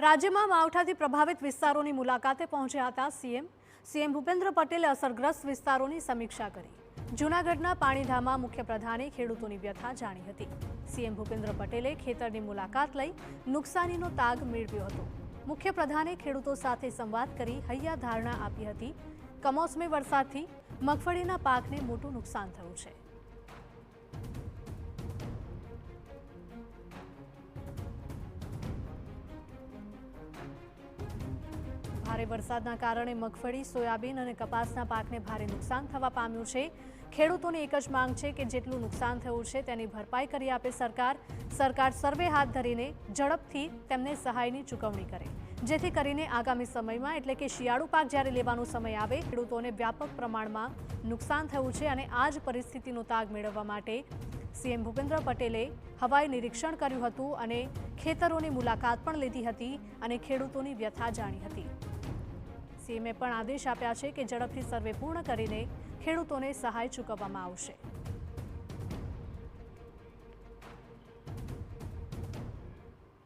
રાજ્યમાં માવઠાથી પ્રભાવિત વિસ્તારોની મુલાકાતે પહોંચ્યા હતા સીએમ ભૂપેન્દ્ર પટેલે અસરગ્રસ્ત વિસ્તારોની સમીક્ષા કરી। જૂનાગઢના પાણીધામમાં મુખ્યપ્રધાને ખેડૂતોની વ્યથા જાણી હતી। સીએમ ભૂપેન્દ્ર પટેલે ખેતરની મુલાકાત લઈ નુકસાનીનો તાગ મેળવ્યો હતો। મુખ્યપ્રધાને ખેડૂતો સાથે સંવાદ કરી હૈયાધારણા આપી હતી। કમોસમી વરસાદથી મગફળીના પાકને મોટું નુકસાન થયું છે। ભારે વરસાદના કારણે મગફળી, સોયાબીન અને કપાસના પાકને ભારે નુકસાન થવા પામ્યું છે। ખેડૂતોની એક જ માંગ છે કે જેટલું નુકસાન થયું છે તેની ભરપાઈ કરી આપે સરકાર સર્વે હાથ ધરીને ઝડપથી તેમને સહાયની ચૂકવણી કરે, જેથી કરીને આગામી સમયમાં એટલે કે શિયાળુ પાક જ્યારે લેવાનો સમય આવે ખેડૂતોને વ્યાપક પ્રમાણમાં નુકસાન થયું છે અને આ જ પરિસ્થિતિનો તાગ મેળવવા માટે સીએમ ભૂપેન્દ્ર પટેલે હવાઈ નિરીક્ષણ કર્યું હતું અને ખેતરોની મુલાકાત પણ લીધી હતી અને ખેડૂતોની વ્યથા જાણી હતી। સીએમએ પણ આદેશ આપ્યા છે કે ઝડપથી સર્વે પૂર્ણ કરીને ખેડૂતોને સહાય ચૂકવવામાં આવશે।